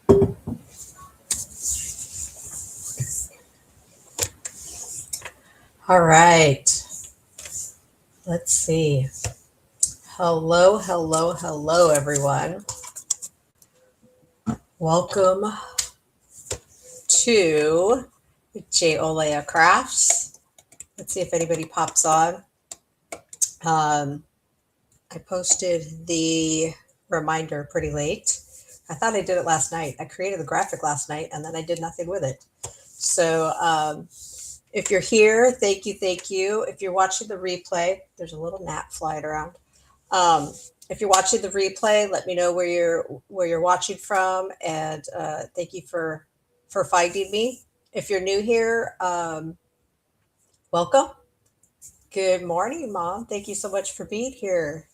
All right. Let's see. Hello, hello, hello, everyone. Welcome to J. Olea Crafts. Let's see if anybody pops on. I posted the reminder pretty late. I thought I did it last night. I created the graphic last night and then I did nothing with it. So if you're here, thank you, thank you. If you're watching the replay, there's a little gnat flying around. Um, if you're watching the replay, let me know where you're watching from, and thank you for finding me. If you're new here, welcome. Good morning, Mom. Thank you so much for being here.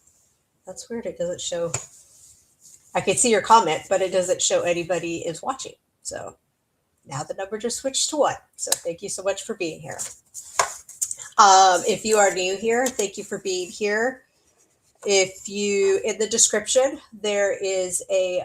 That's weird. It doesn't show. I can see your comment, but it doesn't show anybody is watching. So now the number just switched to one. So thank you so much for being here. If you are new here, thank you for being here. If you in the description there is a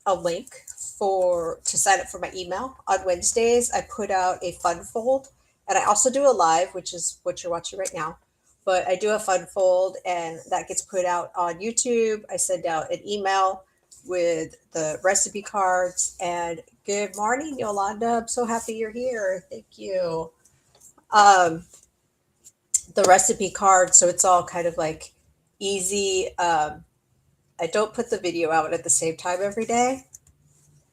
link to sign up for my email. On Wednesdays I put out a fun fold, and I also do a live, which is what you're watching right now, but I do a fun fold and that gets put out on YouTube. I send out an email with the recipe cards. And good morning, Yolanda. I'm so happy you're here. Thank you. The recipe card, so it's all kind of like easy. I don't put the video out at the same time every day.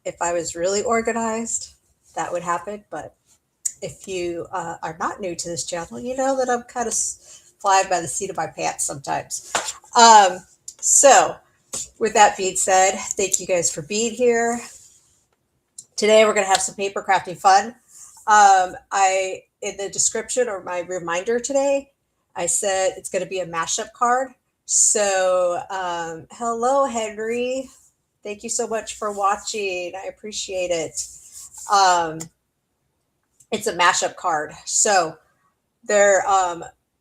If I was really organized, that would happen. But if you are not new to this channel, you know that I'm kind of flying by the seat of my pants sometimes. So with that being said, thank you guys for being here. Today we're going to have some paper crafting fun. In the description or my reminder today, I said it's going to be a mashup card. So hello, Henry. Thank you so much for watching. I appreciate it. It's a mashup card. So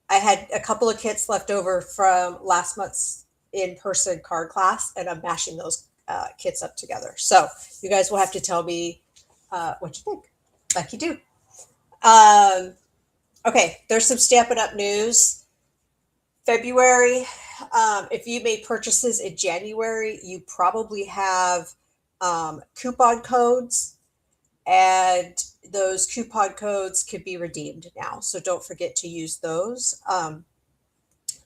I had a couple of kits left over from last month's in-person card class, and I'm mashing those kits up together. So you guys will have to tell me what you think, like you do. Okay, there's some Stampin' Up! News. February, if you made purchases in January, you probably have coupon codes, and those coupon codes could be redeemed now. So don't forget to use those.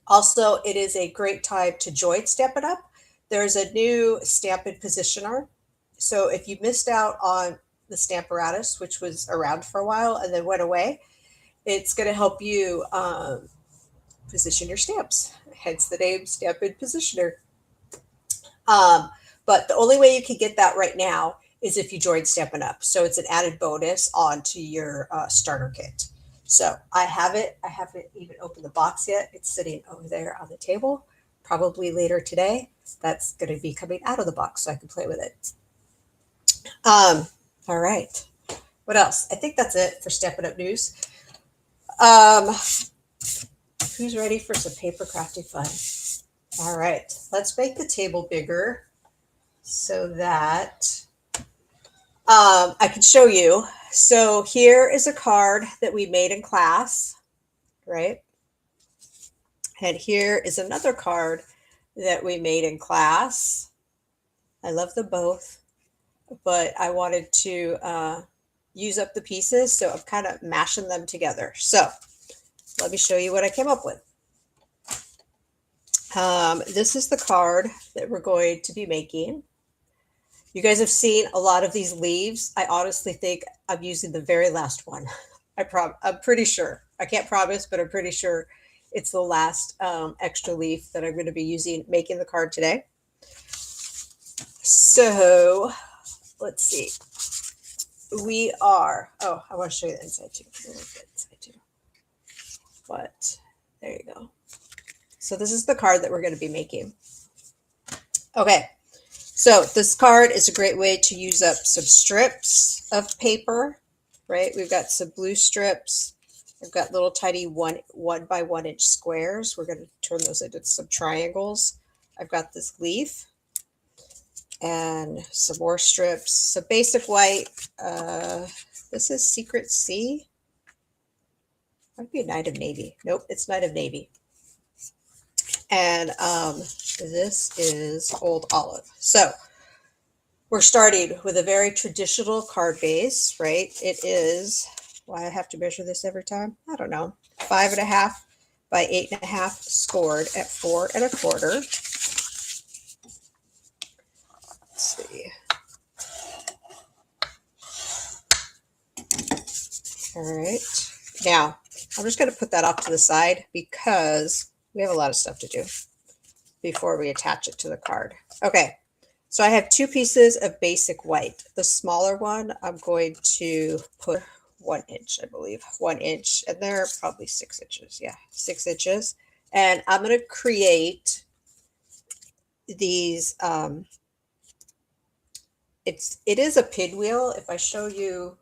Also, it is a great time to join Stampin' Up! There's a new Stampin' Positioner. So if you missed out on the Stamparatus, which was around for a while and then went away, it's going to help you position your stamps, hence the name Stampin' Positioner. But the only way you can get that right now is if you join Stampin' Up! So it's an added bonus onto your starter kit. So I have it. I haven't even opened the box yet. It's sitting over there on the table. Probably later today, that's going to be coming out of the box so I can play with it. All right. What else? I think that's it for Stampin' Up! News. Who's ready for some paper crafting fun? All right. Let's make the table bigger so that I can show you. So here is a card that we made in class, right? And here is another card that we made in class. I love them both, but I wanted to use up the pieces, so I'm kind of mashing them together. So let me show you what I came up with. This is the card that we're going to be making. You guys have seen a lot of these leaves. I honestly think I'm using the very last one. I'm pretty sure. I can't promise, but I'm pretty sure it's the last extra leaf that I'm going to be using making the card today. So let's see. I want to show you the inside too. But there you go. So this is the card that we're going to be making. Okay. So this card is a great way to use up some strips of paper, right? We've got some blue strips. I've got little tiny 1 by 1 inch squares. We're going to turn those into some triangles. I've got this leaf. and some more strips. So basic white. This is Secret Sea. Might be a Night of Navy. Nope, it's Night of Navy. And this is Old Olive. So we're starting with a very traditional card base, right? It is, why I have to measure this every time? I don't know. 5.5 by 8.5 scored at 4 1/4. Let's see. All right. Now, I'm just going to put that off to the side because we have a lot of stuff to do before we attach it to the card. Okay. So I have 2 pieces of basic white. The smaller one, I'm going to put 1 inch, I believe, 1 inch, and they're probably 6 inches. Yeah, 6 inches. And I'm going to create these. It is a pinwheel. If I show you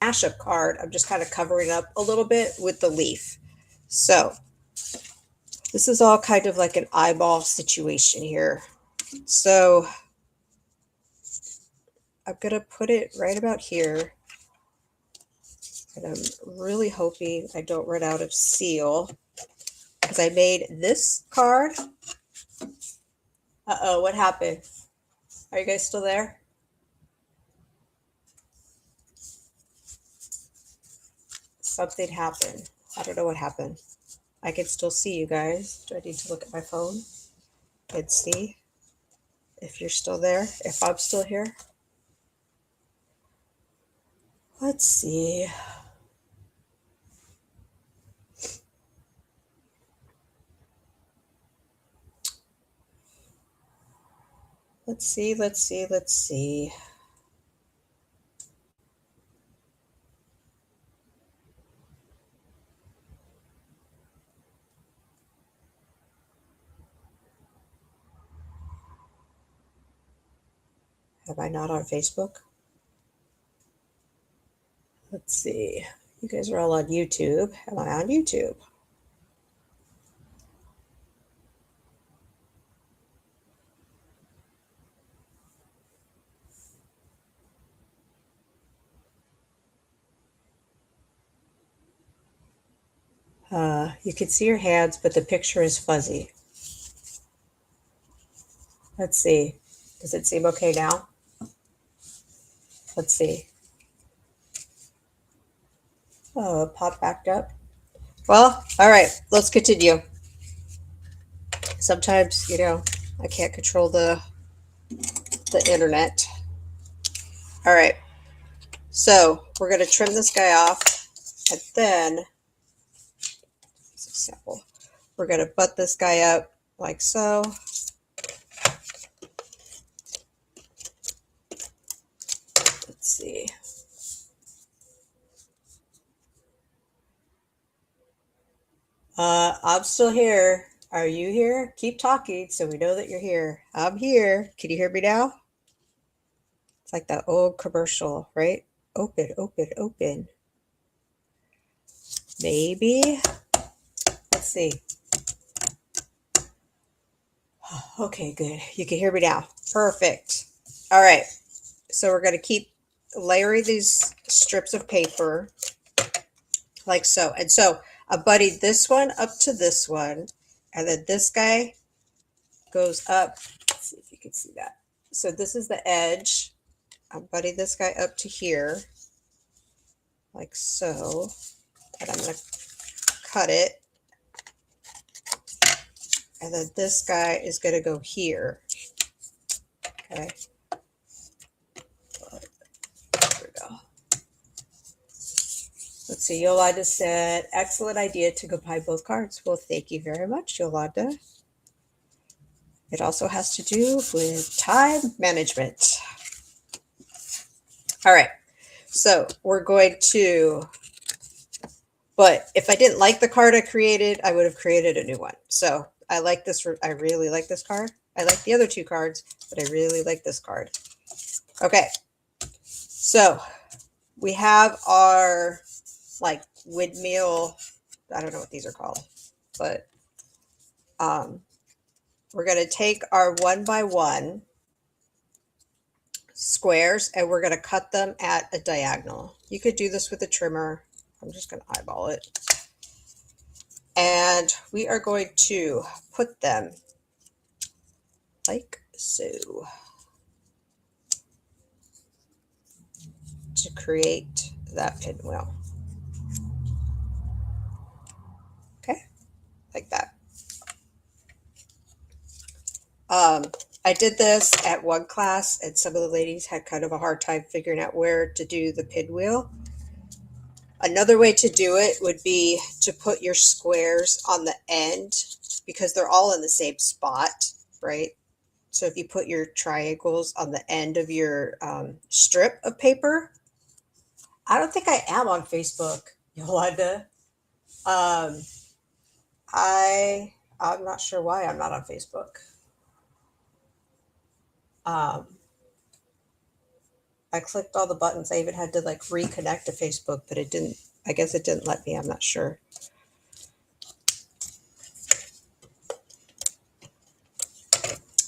mashup card, I'm just kind of covering up a little bit with the leaf. So this is all kind of like an eyeball situation here. So I'm going to put it right about here. And I'm really hoping I don't run out of seal because I made this card. Uh-oh, what happened? Are you guys still there? Something happened. I don't know what happened. I can still see you guys. Do I need to look at my phone and see if you're still there? If I'm still here? Let's see. Let's see, let's see, let's see. Am I not on Facebook? Let's see. You guys are all on YouTube. Am I on YouTube? You can see your hands, but the picture is fuzzy. Let's see. Does it seem okay now? Let's see. Oh, it popped back up. Well, all right, let's continue. Sometimes, I can't control the internet. All right. So we're going to trim this guy off, and then, as an example, we're going to butt this guy up like so. Let's see. I'm still here. Are you here? Keep talking so we know that you're here. I'm here. Can you hear me now? It's like that old commercial, right? Open, open, open. Maybe. Let's see. Okay, good. You can hear me now. Perfect. All right. So we're going to keep layering these strips of paper like so. And so I buddied this one up to this one, and then this guy goes up. Let's see if you can see that. So this is the edge. I'm buddying this guy up to here like so. And I'm going to cut it. And then this guy is going to go here. Okay. There we go. Let's see. Yolanda said, excellent idea to combine both cards. Well, thank you very much, Yolanda. It also has to do with time management. All right. So we're going to, but if I didn't like the card I created, I would have created a new one. So I like this. I really like this card. I like the other 2 cards, but I really like this card. Okay. So we have our like windmill. I don't know what these are called, but we're going to take our 1 by 1 squares and we're going to cut them at a diagonal. You could do this with a trimmer. I'm just going to eyeball it. And we are going to put them like so to create that pinwheel. Okay, like that. I did this at one class and some of the ladies had kind of a hard time figuring out where to do the pinwheel. Another way to do it would be to put your squares on the end because they're all in the same spot, right? So if you put your triangles on the end of your strip of paper, I don't think I am on Facebook, Yolanda. I'm not sure why I'm not on Facebook. I clicked all the buttons. I even had to like reconnect to Facebook, but it didn't. I guess it didn't let me. I'm not sure.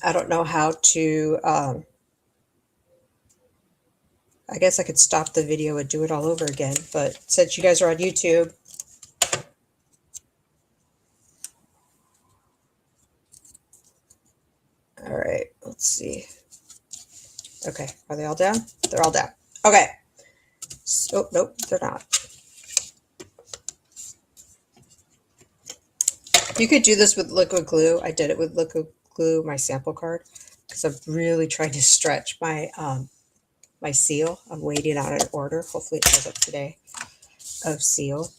I don't know how to. I guess I could stop the video and do it all over again. But since you guys are on YouTube, all right. Let's see. Okay, are they all down? They're all down. Okay. So, nope, they're not. You could do this with liquid glue. I did it with liquid glue, my sample card, because I'm really trying to stretch my my seal. I'm waiting on an order. Hopefully it goes up today of seal.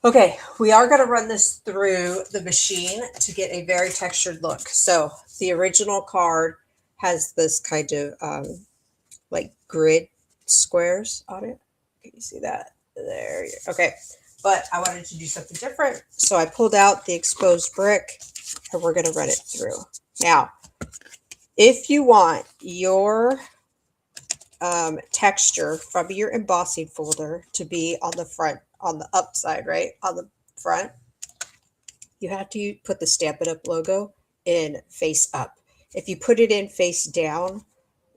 Okay, we are going to run this through the machine to get a very textured look. So the original card has this kind of like grid squares on it. Can you see that? There you go. Okay. But I wanted to do something different. So I pulled out the exposed brick and we're going to run it through. Now, if you want your texture from your embossing folder to be on the front, on the upside, right? On the front, you have to put the Stampin' Up! Logo in face up. If you put it in face down,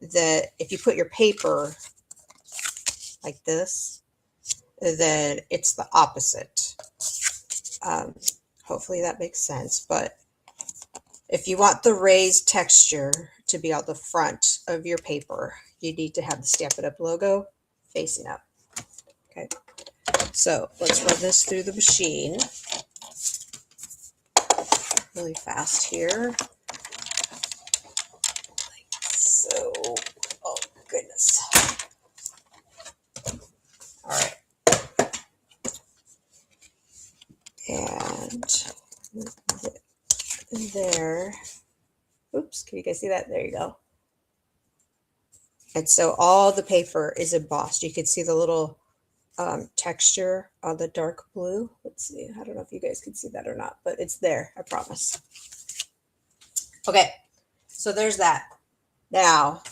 if you put your paper like this, then it's the opposite. Hopefully that makes sense. But if you want the raised texture to be on the front of your paper, you need to have the Stampin' Up! Logo facing up. Okay, so let's run this through the machine really fast here. Like so. Oh, goodness. All right. And there. Oops, can you guys see that? There you go. And so all the paper is embossed. You can see the little texture on the dark blue. Let's see. I don't know if you guys can see that or not, but it's there. I promise. Okay, so there's that. Now,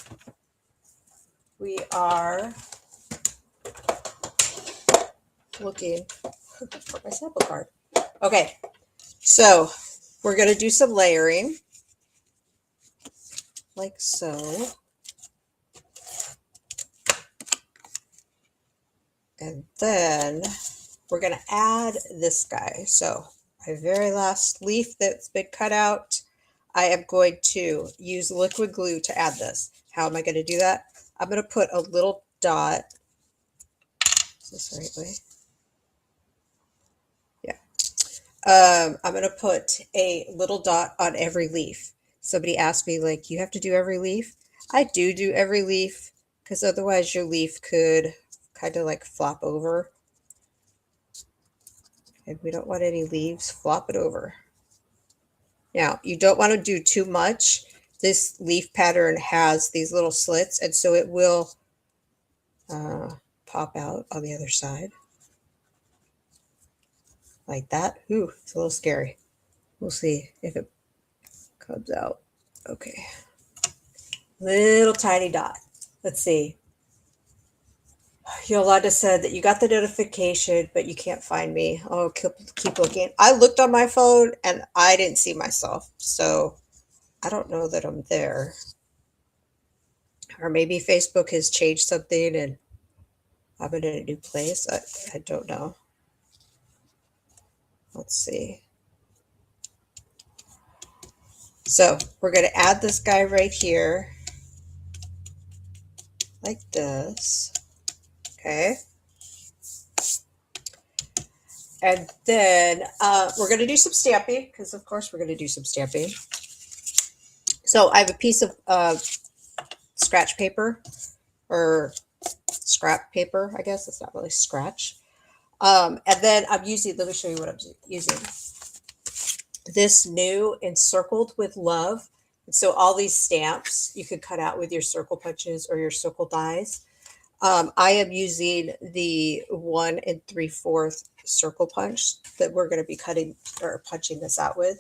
we are looking for my sample card. Okay, so we're going to do some layering, like so. And then we're going to add this guy. So my very last leaf that's been cut out, I am going to use liquid glue to add this. How am I going to do that? I'm going to put a little dot. Is this the right way? Yeah. I'm going to put a little dot on every leaf. Somebody asked me, like, you have to do every leaf? I do every leaf because otherwise your leaf could kind of like flop over. And we don't want any leaves flopping over. Now, you don't want to do too much. This leaf pattern has these little slits, and so it will pop out on the other side. Like that. Ooh, it's a little scary. We'll see if it comes out. Okay. Little tiny dot. Let's see. Yolanda said that you got the notification, but you can't find me. Oh, keep looking. I looked on my phone and I didn't see myself. So I don't know that I'm there. Or maybe Facebook has changed something and I'm in a new place. I don't know. Let's see. So we're going to add this guy right here, like this. Okay. And then we're going to do some stamping, because of course we're going to do some stamping. So I have a piece of scratch paper, or scrap paper, I guess. It's not really scratch. And then I'm using, let me show you what I'm using. This new Encircled with Love. So all these stamps you could cut out with your circle punches or your circle dies. I am using the 1 3/4 circle punch that we're going to be cutting or punching this out with.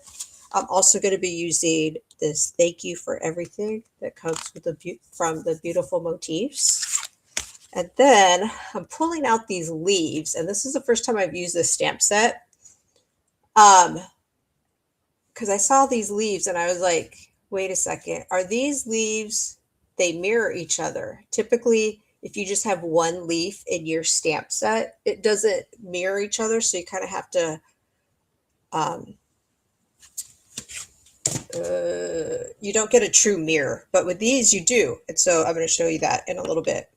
I'm also going to be using this Thank You for Everything that comes with from the Beautiful Motifs. And then I'm pulling out these leaves, and this is the first time I've used this stamp set. Because I saw these leaves and I was like, wait a second, are these leaves, they mirror each other? Typically, if you just have one leaf in your stamp set, it doesn't mirror each other. So you kind of have to, you don't get a true mirror, but with these you do. And so I'm going to show you that in a little bit.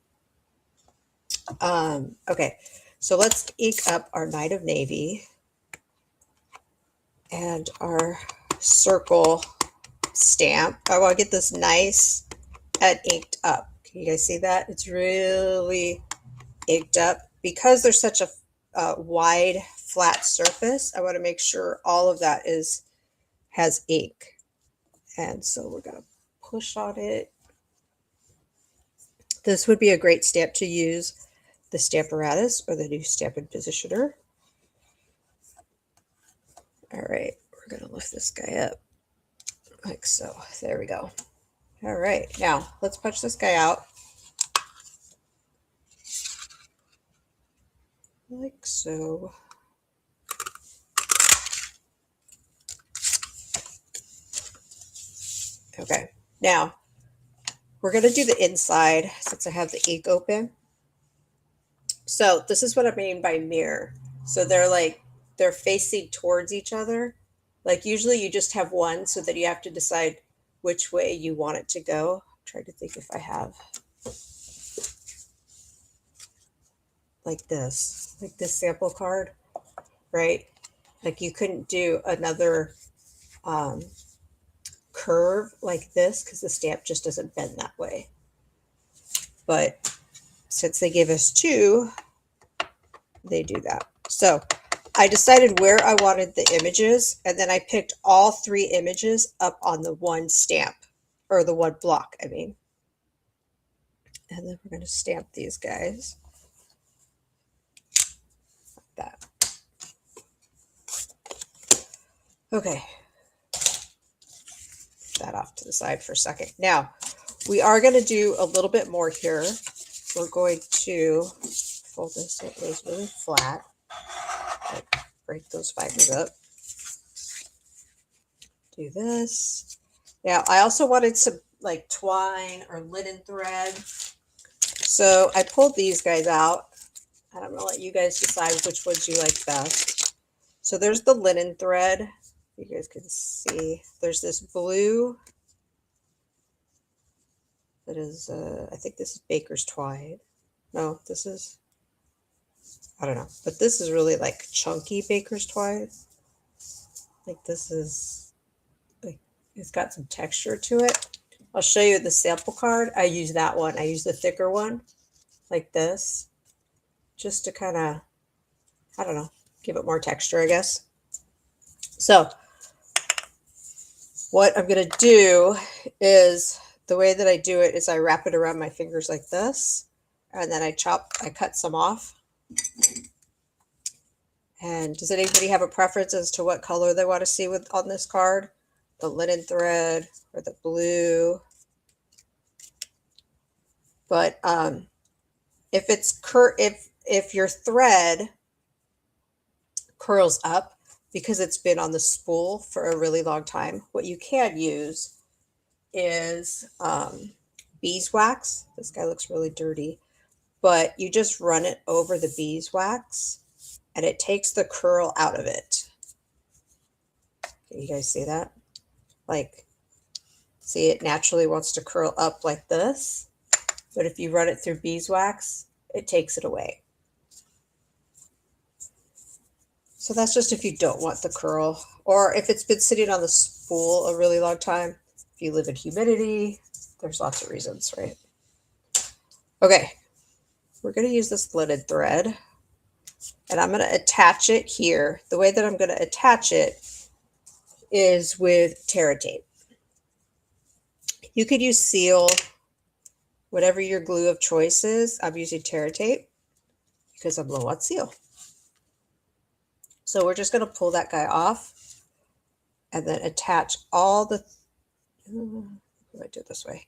Okay, so let's ink up our Night of Navy and our circle stamp. I want to get this nice and inked up. Can you guys see that? It's really inked up. Because there's such a wide, flat surface, I want to make sure all of that has ink. And so we're going to push on it. This would be a great stamp to use, the Stamparatus or the new Stampin' Positioner. All right, we're going to lift this guy up like so. There we go. All right, now let's punch this guy out like so. Okay, now we're going to do the inside since I have the ink open. So this is what I mean by mirror. So they're facing towards each other. Like usually you just have one so that you have to decide which way you want it to go. I'm trying to think if I have like this sample card, right? Like you couldn't do another curve like this because the stamp just doesn't bend that way. But since they gave us two, they do that. So I decided where I wanted the images, and then I picked all 3 images up on the one stamp, or the one block, I mean. And then we're going to stamp these guys like that. Okay. Put that off to the side for a second. Now, we are going to do a little bit more here. We're going to fold this so it lays really flat. Like, break those fibers up. Do this. Now, I also wanted some like twine or linen thread. So I pulled these guys out, and I'm going to let you guys decide which ones you like best. So there's the linen thread. You guys can see there's this blue that is, I think this is Baker's twine. No, this is, I don't know, but this is really like chunky Baker's twine. Like this is, like, it's got some texture to it. I'll show you the sample card. I use that one. I use the thicker one like this just to kind of, I don't know, give it more texture, I guess. So what I'm going to do is, the way that I do it is I wrap it around my fingers like this, and then I cut some off. And does anybody have a preference as to what color they want to see on this card? The linen thread or the blue? But if your thread curls up because it's been on the spool for a really long time, what you can use is beeswax. This guy looks really dirty, but you just run it over the beeswax and it takes the curl out of it. Can you guys see that? Like, see, it naturally wants to curl up like this, but if you run it through beeswax, it takes it away. So that's just if you don't want the curl, or if it's been sitting on the spool a really long time. If you live in humidity, there's lots of reasons, right? Okay, we're going to use this linen thread, and I'm going to attach it here. The way that I'm going to attach it is with Terra tape. You could use Seal, whatever your glue of choice is. I'm using Terra tape because I'm low on Seal. So we're just going to pull that guy off and then attach all the, what do I do it this way?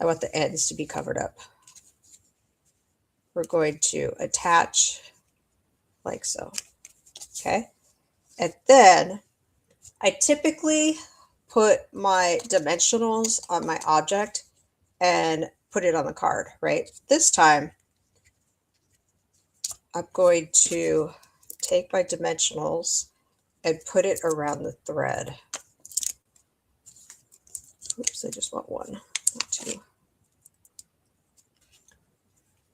I want the ends to be covered up. We're going to attach like so, okay? And then I typically put my dimensionals on my object and put it on the card, right? This time, I'm going to take my dimensionals and put it around the thread. Oops, I just want one, not two.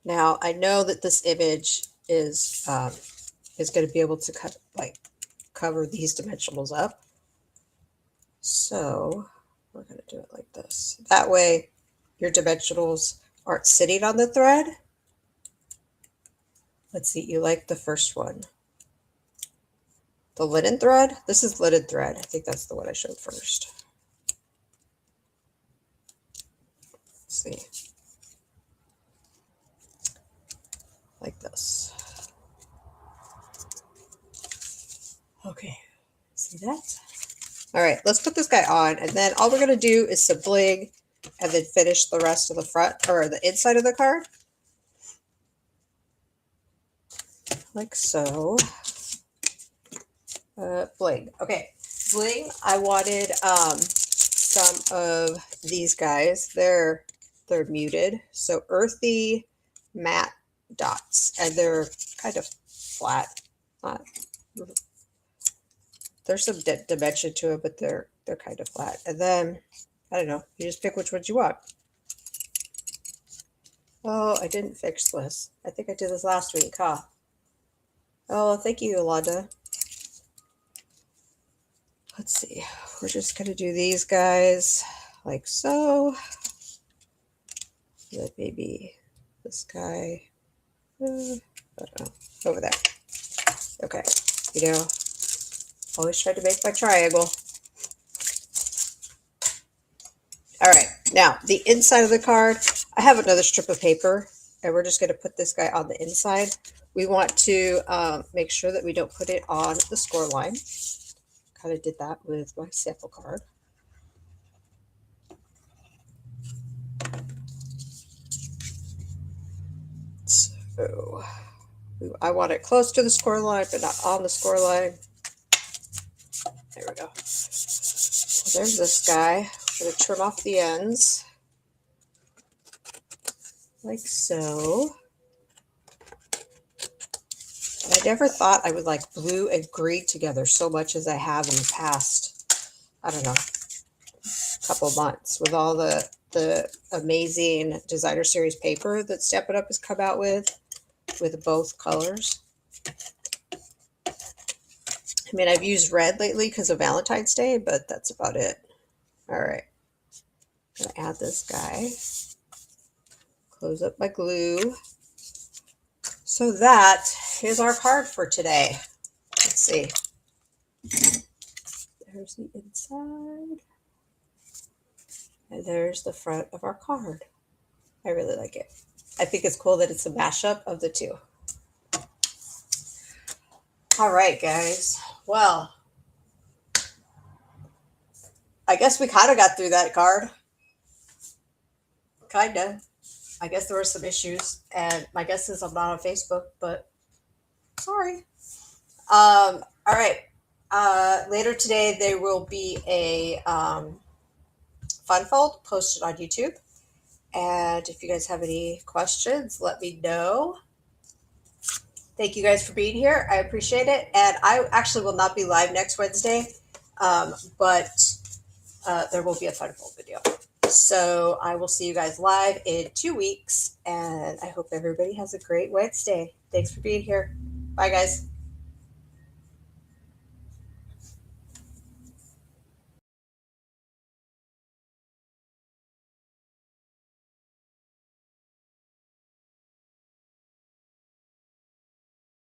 Now, I know that this image is going to be able to cover these dimensionals up. So we're going to do it like this. That way, your dimensionals aren't sitting on the thread. Let's see, you like the first one. The linen thread? This is linen thread. I think that's the one I showed first. Let's see. Like this. Okay, see that? All right, let's put this guy on, and then all we're going to do is some bling and then finish the rest of the front or the inside of the card. Like so. Bling. Okay, bling. I wanted some of these guys. They're muted, so earthy matte dots, and they're kind of flat. Not, there's some dimension to it, but they're kind of flat. And then I don't know. You just pick which ones you want. Oh, I didn't fix this. I think I did this last week, huh? Oh, thank you, Yolanda. Let's see. We're just going to do these guys like so. Then maybe this guy, I don't know, over there. Okay. You know, always try to make my triangle. All right. Now, the inside of the card, I have another strip of paper, and we're just going to put this guy on the inside. We want to make sure that we don't put it on the score line. Kind of did that with my sample card. So I want it close to the score line, but not on the score line. There we go. So there's this guy. I'm going to trim off the ends. Like so. And I never thought I would like blue and green together so much as I have in the past, I don't know, couple months with all the amazing designer series paper that Stampin' Up! Has come out with both colors. I mean, I've used red lately because of Valentine's Day, but that's about it. All right. I'm going to add this guy. Close up my glue. So that is our card for today. Let's see. There's the inside. And there's the front of our card. I really like it. I think it's cool that it's a mashup of the two. All right, guys. Well, I guess we kind of got through that card. Kind of. I guess there were some issues, and my guess is I'm not on Facebook, but sorry. All right. Later today, there will be a fun fold posted on YouTube. And if you guys have any questions, let me know. Thank you guys for being here. I appreciate it. And I actually will not be live next Wednesday, but there will be a Funfold video. So I will see you guys live in 2 weeks. And I hope everybody has a great Wednesday. Thanks for being here. Bye, guys.